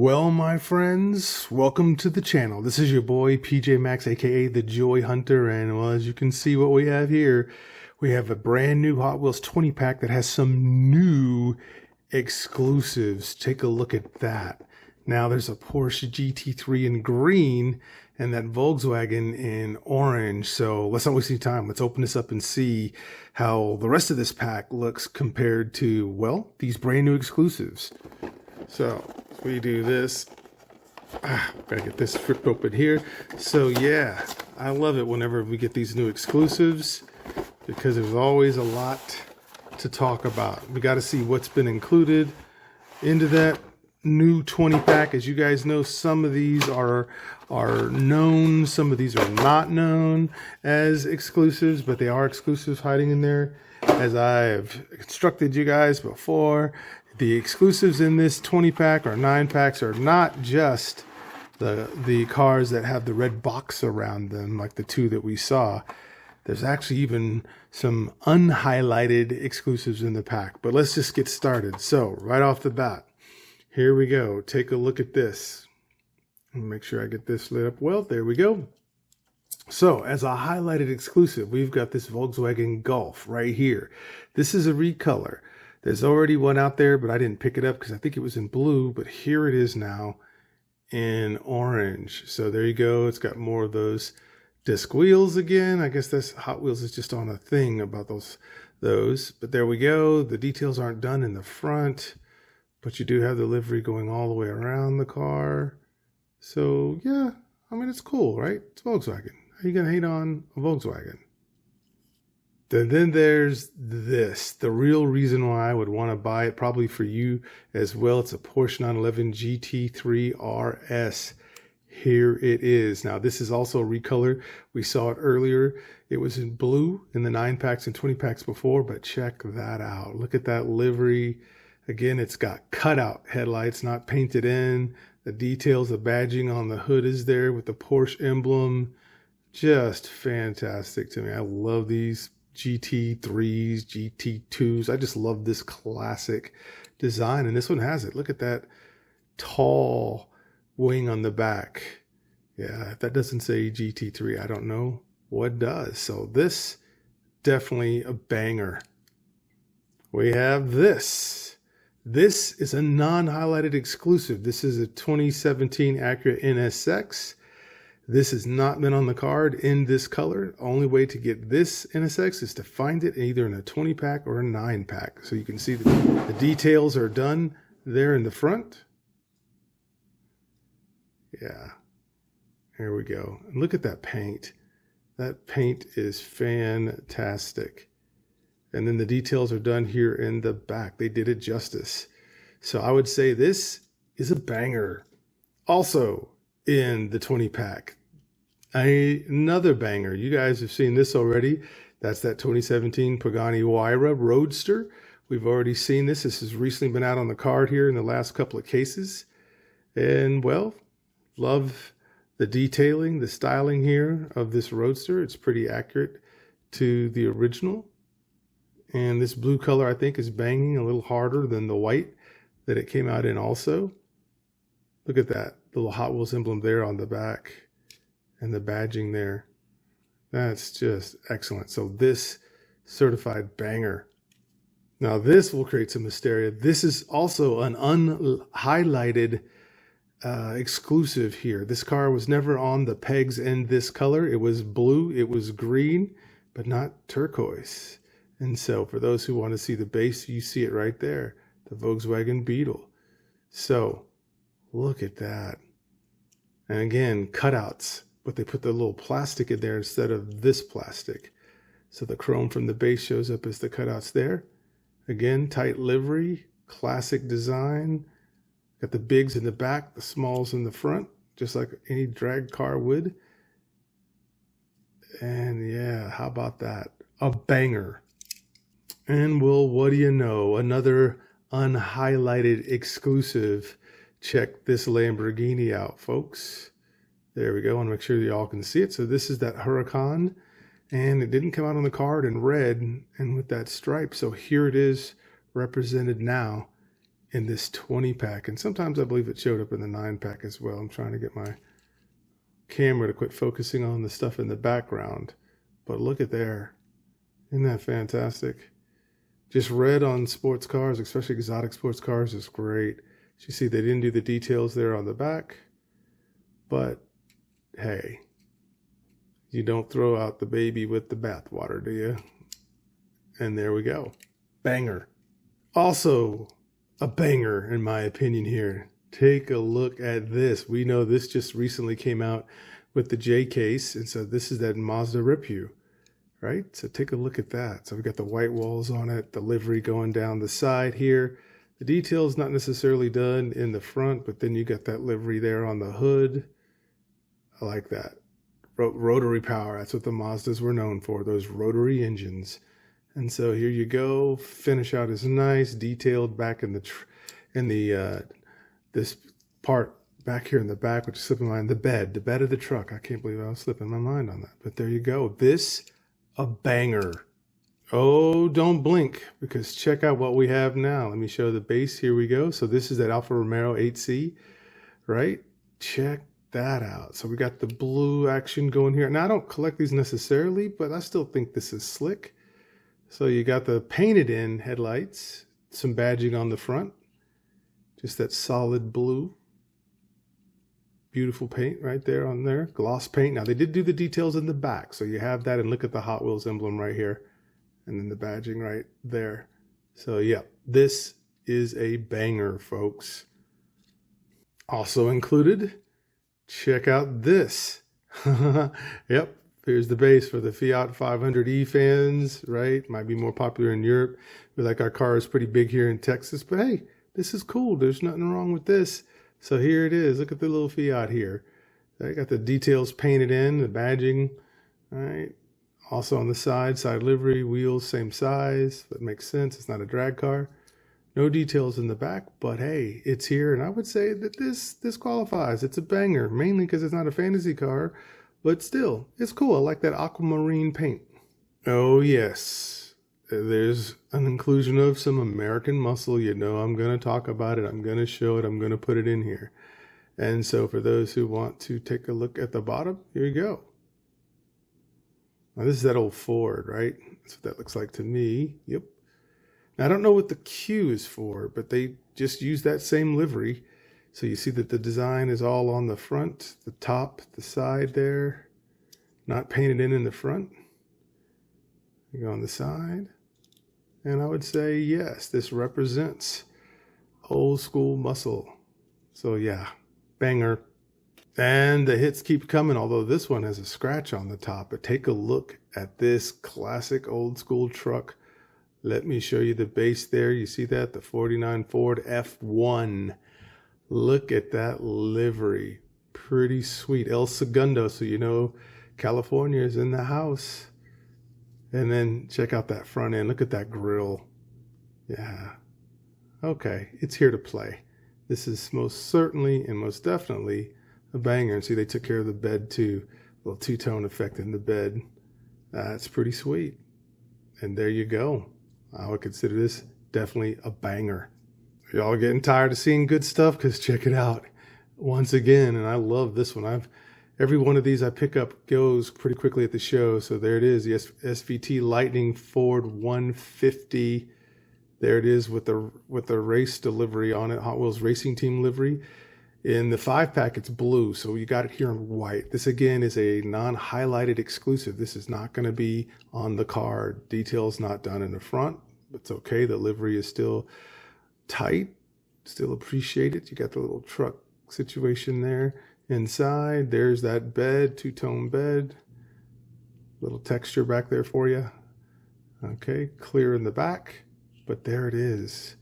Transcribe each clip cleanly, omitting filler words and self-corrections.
Well, my friends, welcome to the channel. This is your boy PJ Maxx, aka the Joy Hunter, and well, as you can see what we have here, we have a brand new Hot Wheels 20 pack that has some new exclusives. Take a look at that. Now there's a Porsche GT3 in green and that Volkswagen in orange. So let's not waste any time. Let's open this up and see how the rest of this pack looks compared to, well, these brand new exclusives. So we do this. Gotta get this stripped open here. So yeah, I love it whenever we get these new exclusives because there's always a lot to talk about. We got to see what's been included into that new 20 pack. As you guys know, some of these are known, some of these are not known as exclusives, but they are exclusives hiding in there. As I've instructed you guys before, the exclusives in this 20 pack or 9 packs are not just the cars that have the red box around them, like the two that we saw. There's actually even some unhighlighted exclusives in the pack. But let's just get started. So right off the bat, here we go. Take a look at this. Make sure I get this lit up well. There we go. So as a highlighted exclusive, we've got this Volkswagen Golf right here. This is a recolor. There's already one out there, but I didn't pick it up because I think it was in blue, but here it is now in orange. So there you go. It's got more of those disc wheels again. I guess that's Hot Wheels is just on a thing about those. But there we go. The details aren't done in the front, but you do have the livery going all the way around the car. So yeah, I mean, it's cool, right? It's Volkswagen. How you gonna hate on a Volkswagen? Then there's this, the real reason why I would want to buy it, probably for you as well. It's a Porsche 911 GT3 RS. Here it is. Now, this is also a recolor. We saw it earlier. It was in blue in the 9 packs and 20 packs before, but check that out. Look at that livery. Again, it's got cutout headlights, not painted in. The details, the badging on the hood is there with the Porsche emblem. Just fantastic to me. I love these GT3s, GT2s. I just love this classic design, and this one has it. Look at that tall wing on the back. Yeah, if that doesn't say GT3, I don't know what does. So this, definitely a banger. We have this. This is a non-highlighted exclusive. This is a 2017 Acura NSX. This has not been on the card in this color. Only way to get this NSX is to find it either in a 20 pack or a 9 pack. So you can see the details are done there in the front. Yeah, here we go. And look at that paint. That paint is fantastic. And then the details are done here in the back. They did it justice. So I would say this is a banger. Also in the 20 pack. Another banger. You guys have seen this already. That's that 2017 Pagani Huayra Roadster. We've already seen this. This has recently been out on the card here in the last couple of cases. And well, love the detailing, the styling here of this Roadster. It's pretty accurate to the original. And this blue color, I think, is banging a little harder than the white that it came out in also. Look at that little Hot Wheels emblem there on the back. And the badging there. That's just excellent. So this certified banger. Now this will create some hysteria. This is also an unhighlighted exclusive here. This car was never on the pegs in this color. It was blue, it was green, but not turquoise. And so for those who want to see the base, you see it right there. The Volkswagen Beetle. So look at that. And again, cutouts. But they put the little plastic in there instead of this plastic. So the chrome from the base shows up as the cutouts there. Again, tight livery, classic design. Got the bigs in the back, the smalls in the front, just like any drag car would. And yeah, how about that? A banger. And well, what do you know? Another unhighlighted exclusive. Check this Lamborghini out, folks. There we go. I want to make sure y'all can see it. So this is that Huracan, and it didn't come out on the card in red and with that stripe. So here it is represented now in this 20 pack. And sometimes I believe it showed up in the 9 pack as well. I'm trying to get my camera to quit focusing on the stuff in the background. But look at there. Isn't that fantastic? Just red on sports cars, especially exotic sports cars, is great. As you see, they didn't do the details there on the back. But hey, you don't throw out the baby with the bathwater, do you? And there we go. Banger. Also, a banger in my opinion here. Take a look at this. We know this just recently came out with the J case, and so this is that Mazda Ripu, right? So take a look at that. So we got the white walls on it, the livery going down the side here. The detail's not necessarily done in the front, but then you got that livery there on the hood. I like that. Rotary power, that's what the Mazdas were known for, those rotary engines. And so here you go. Finish out is nice, detailed back in the this part back here in the back, which is slipping my mind, the bed of the truck. I can't believe I was slipping my mind on that. But there you go. This, a banger. Oh, don't blink, because check out what we have now. Let me show the base. Here we go. So this is that Alfa Romeo 8C, right? Check that out. So we got the blue action going here. Now, I don't collect these necessarily, but I still think this is slick. So you got the painted in headlights, some badging on the front, just that solid blue. Beautiful paint right there on there, gloss paint. Now they did do the details in the back, so you have that, and look at the Hot Wheels emblem right here, and then the badging right there. So yeah, this is a banger, folks. Also included, check out this. Yep. Here's the base for the Fiat 500e fans, right? Might be more popular in Europe. We like our cars pretty big here in Texas, but hey, this is cool. There's nothing wrong with this. So here it is. Look at the little Fiat here. They got the details painted in, the badging, all right? Also on the side livery, wheels same size. That makes sense. It's not a drag car. No details in the back, but hey, it's here, and I would say that this qualifies. It's a banger, mainly because it's not a fantasy car. But still, it's cool. I like that aquamarine paint. Oh, yes. There's an inclusion of some American muscle. You know I'm going to talk about it. I'm going to show it. I'm going to put it in here. And so for those who want to take a look at the bottom, here you go. Now, this is that old Ford, right? That's what that looks like to me. Yep. Now, I don't know what the Q is for, but they just use that same livery. So you see that the design is all on the front, the top, the side there, not painted in the front. You go on the side, and I would say, yes, this represents old school muscle. So yeah, banger. And the hits keep coming, although this one has a scratch on the top. But take a look at this classic old school truck. Let me show you the base there. You see that? The 49 Ford F1. Look at that livery. Pretty sweet. El Segundo, so you know California is in the house. And then check out that front end. Look at that grille. Yeah. Okay, it's here to play. This is most certainly and most definitely a banger. And see, they took care of the bed too. A little two-tone effect in the bed. That's pretty sweet. And there you go. I would consider this definitely a banger. Y'all getting tired of seeing good stuff? Because check it out once again. And I love this one. Every one of these I pick up goes pretty quickly at the show. So there it is, the SVT Lightning Ford 150. There it is with the race delivery on it, Hot Wheels Racing Team livery. In the 5-pack, it's blue, so you got it here in white. This, again, is a non-highlighted exclusive. This is not going to be on the car. Details not done in the front. It's okay. The livery is still tight. Still appreciate it. You got the little truck situation there. Inside, there's that bed, two-tone bed. Little texture back there for you. Okay, clear in the back. But there it is.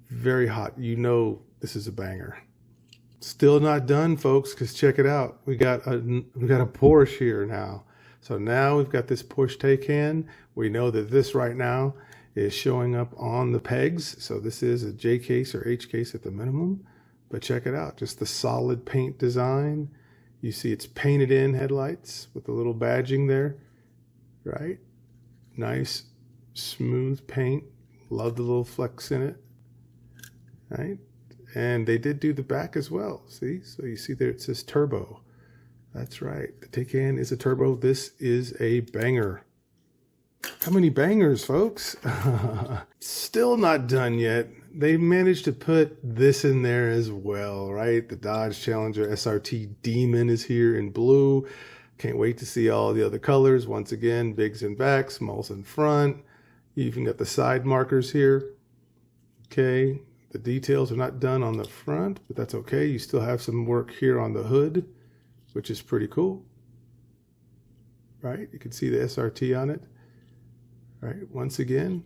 Very hot. You know this is a banger. Still not done, folks, because check it out. We got a Porsche here now. So now we've got this Porsche Taycan. We know that this right now is showing up on the pegs. So this is a J case or H case at the minimum. But check it out. Just the solid paint design. You see it's painted in headlights with a little badging there. Right? Nice, smooth paint. Love the little flecks in it. right? And they did do the back as well. See? So you see there it says Turbo. That's right. The Taycan is a turbo. This is a banger. How many bangers, folks? Still not done yet. They managed to put this in there as well, right? The Dodge Challenger SRT Demon is here in blue. Can't wait to see all the other colors. Once again, bigs in back, smalls in front. You even got the side markers here. Okay, the details are not done on the front, but that's okay. You still have some work here on the hood, which is pretty cool, right? You can see the SRT on it, right? Once again,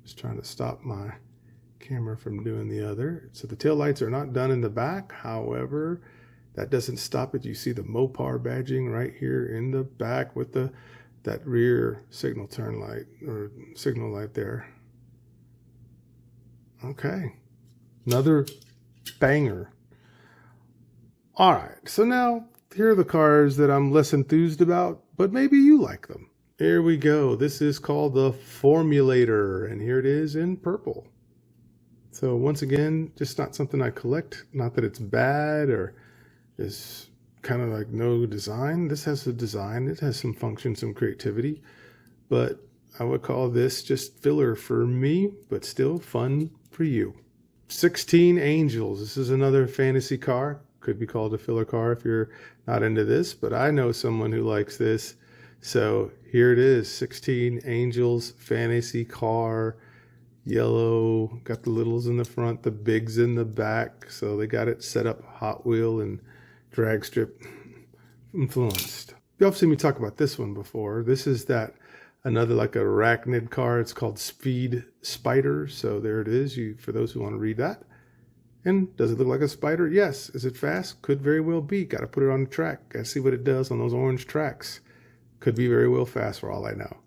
just trying to stop my camera from doing the other. So the tail lights are not done in the back. However, that doesn't stop it. You see the Mopar badging right here in the back with that rear signal turn light or signal light there. Okay, another banger. All right, so now here are the cars that I'm less enthused about, but maybe you like them. Here we go. This is called the Formulator, and here it is in purple. So once again, just not something I collect. Not that it's bad or is kind of like no design. This has a design. It has some function, some creativity, but I would call this just filler for me, but still fun for you. 16 Angels. This is another fantasy car. Could be called a filler car if you're not into this, but I know someone who likes this. So here it is, 16 Angels fantasy car, yellow, got the littles in the front, the bigs in the back. So they got it set up Hot Wheel and drag strip influenced. You've seen me talk about this one before. This is another like arachnid car. It's called Speed Spider. So there it is, for those who want to read that. And does it look like a spider? Yes. Is it fast? Could very well be. Got to put it on the track. Got to see what it does on those orange tracks. Could be very well fast for all I know.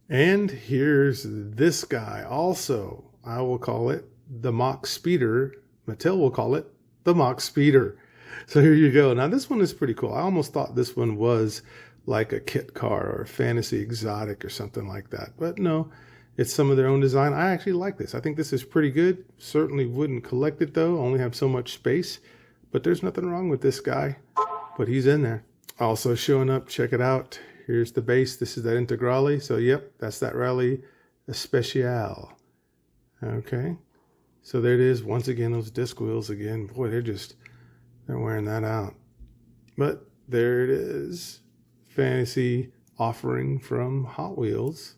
And here's this guy. Also, I will call it the Mach Speeder. Mattel will call it the Mach Speeder. So here you go. Now this one is pretty cool. I almost thought this one was like a kit car or a fantasy exotic or something like that. But no, it's some of their own design. I actually like this. I think this is pretty good. Certainly wouldn't collect it though. Only have so much space. But there's nothing wrong with this guy. But he's in there. Also showing up, check it out. Here's the base. This is that Integrale. So yep, that's that Rally Especial. Okay. So there it is. Once again, those disc wheels again. Boy, they're wearing that out. But there it is. Fantasy offering from Hot Wheels.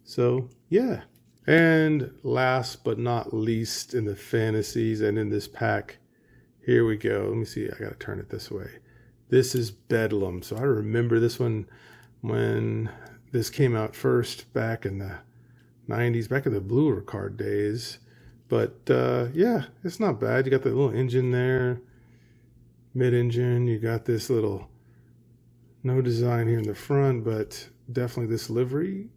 So yeah. And last but not least in the fantasies and in this pack, here we go. Let me see. I got to turn it this way. This is Bedlam. So I remember this one when this came out first back in the 90s, back in the bluer card days. But yeah, it's not bad. You got the little engine there, mid-engine. You got this little, no design here in the front, but definitely this livery.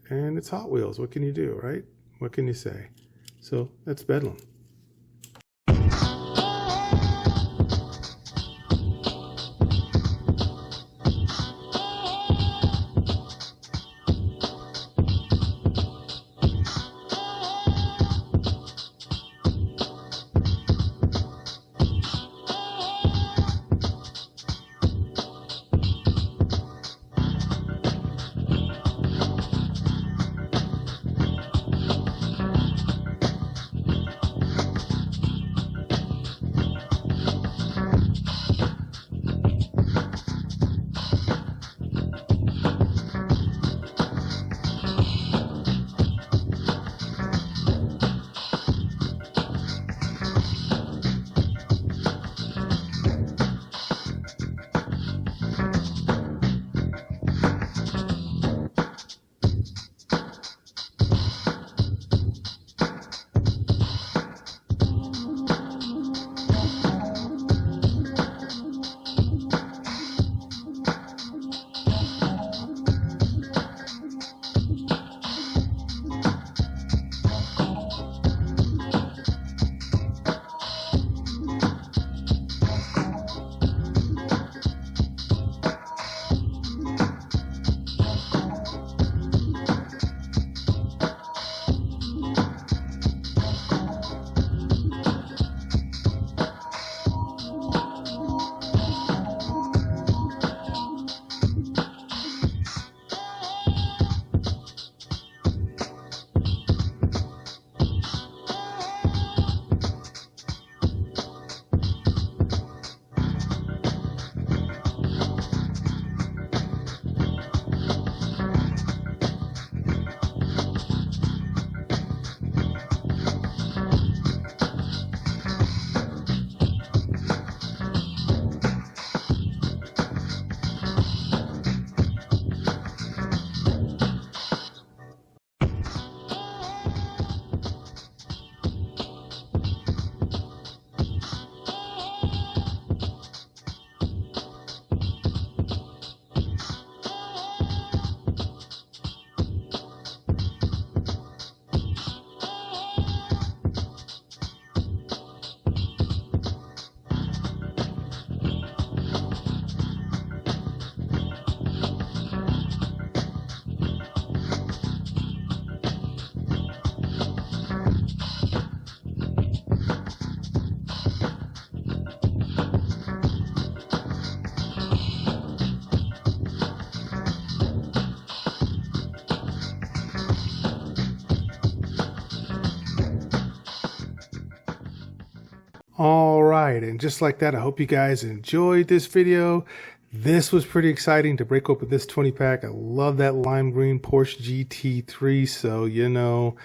And it's Hot Wheels. What can you do, right? What can you say? So that's Bedlam. All right, and just like that, I hope you guys enjoyed this video. This was pretty exciting to break open this 20 pack. I love that lime green Porsche GT3, so you know,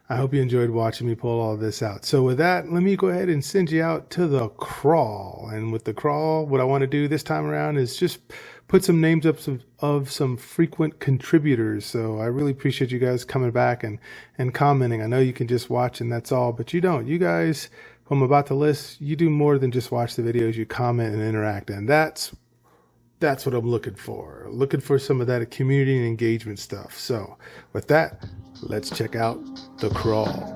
I hope you enjoyed watching me pull all this out. So with that, let me go ahead and send you out to the crawl. And with the crawl, what I want to do this time around is just put some names up of some frequent contributors. So I really appreciate you guys coming back and commenting. I know you can just watch and that's all, but you don't. You guys, who I'm about to list, you do more than just watch the videos. You comment and interact, and that's what I'm looking for. Looking for some of that community and engagement stuff. So with that, let's check out the crawl.